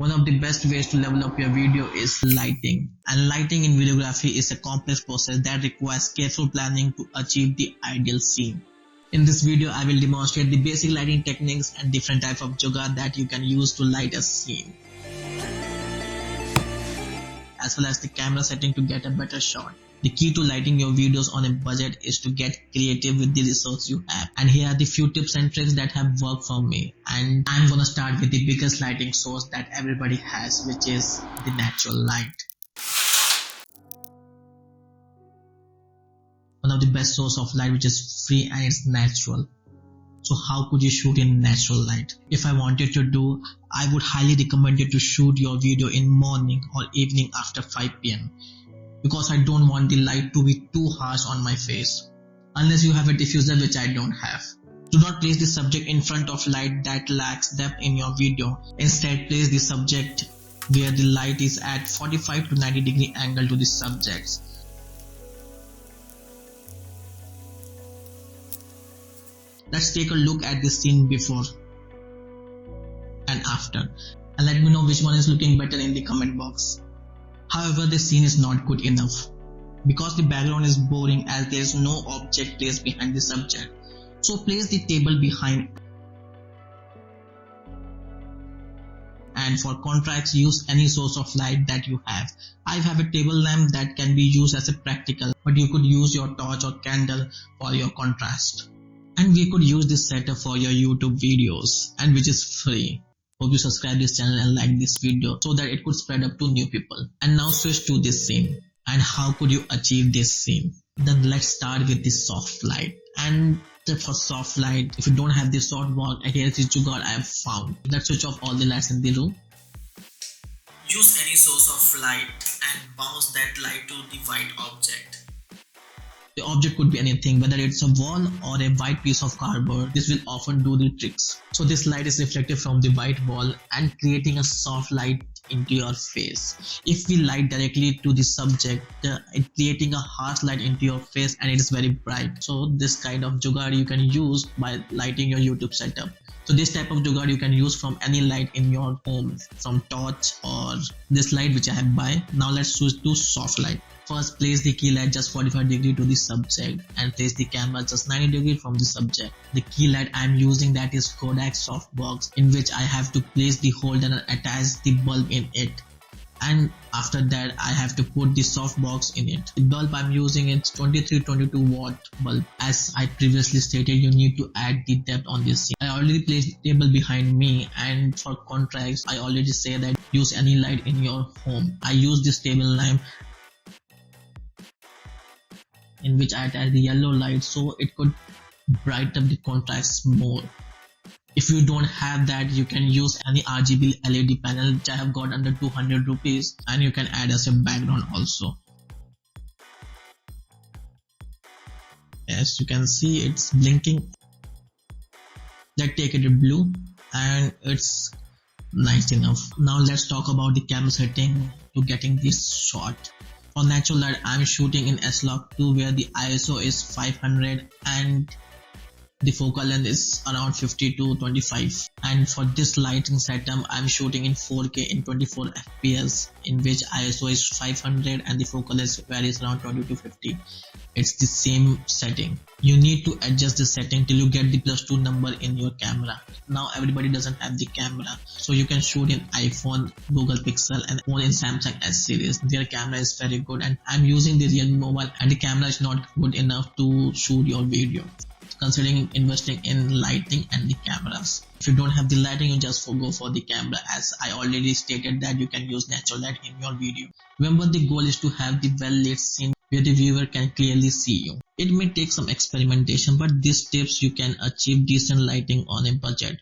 One of the best ways to level up your video is lighting. And lighting in videography is a complex process that requires careful planning to achieve the ideal scene. In this video, I will demonstrate the basic lighting techniques and different types of jugaad that you can use to light a scene, as well as the camera setting to get a better shot. The key to lighting your videos on a budget is to get creative with the resource you have. And here are the few tips and tricks that have worked for me. And I'm gonna start with the biggest lighting source that everybody has, which is the natural light. One of the best source of light which is free and it's natural. So how could you shoot in natural light? If I wanted to do, I would highly recommend you to shoot your video in morning or evening after 5 p.m. because I don't want the light to be too harsh on my face, unless you have a diffuser, which I don't have. Do not place the subject in front of light that lacks depth in your video. Instead, place the subject where the light is at 45 to 90 degree angle to the subjects. Let's take a look at the scene before and after, and let me know which one is looking better in the comment box. However, the scene is not good enough because the background is boring as there is no object placed behind the subject. So place the table behind, and for contrast use any source of light that you have. I have a table lamp that can be used as a practical, but you could use your torch or candle for your contrast. And we could use this setup for your YouTube videos, and which is free. Hope you subscribe this channel and like this video so that it could spread up to new people. And now switch to this scene. And how could you achieve this scene? Then let's start with the soft light. And for soft light, if you don't have the softbox, here is the jugaad I have found. Let's switch off all the lights in the room. Use any source of light and bounce that light to the white object. The object could be anything, whether it's a wall or a white piece of cardboard. This will often do the tricks. So this light is reflected from the white wall and creating a soft light into your face. If we light directly to the subject, it's creating a harsh light into your face and it is very bright. So this kind of jugaad you can use by lighting your YouTube setup. So this type of jugaad you can use from any light in your home, from torch or this light which I have buy. Now let's switch to soft light. First, place the key light just 45 degree to the subject and place the camera just 90 degree from the subject. The key light I am using, that is Kodak softbox, in which I have to place the holder and attach the bulb in it. And after that I have to put the softbox in it. The bulb I'm using is 2322 watt bulb. As I previously stated, you need to add the depth on this scene. I already placed the table behind me, and for contrast I already say that use any light in your home. I use this table lamp in which I attach the yellow light so it could brighten up the contrast more. If you don't have that, you can use any RGB LED panel which I have got under 200 rupees, and you can add as a background also. As you can see, it's blinking. Let's take it to blue and it's nice enough. Now let's talk about the camera setting to getting this shot. For natural light, I'm shooting in S-Log2 where the ISO is 500 and the focal length is around 50 to 25. And for this lighting setup, I'm shooting in 4K in 24 FPS, in which ISO is 500 and the focal length varies around 20 to 50. It's the same setting. You need to adjust the setting till you get the +2 number in your camera. Now everybody doesn't have the camera, so you can shoot in iPhone, Google Pixel and one in Samsung S series. Their camera is very good, and I'm using the Realme mobile and the camera is not good enough to shoot your video. Considering investing in lighting and the cameras. If you don't have the lighting, you just go for the camera, as I already stated that you can use natural light in your video. Remember, the goal is to have the well lit scene where the viewer can clearly see you. It may take some experimentation, but these tips you can achieve decent lighting on a budget.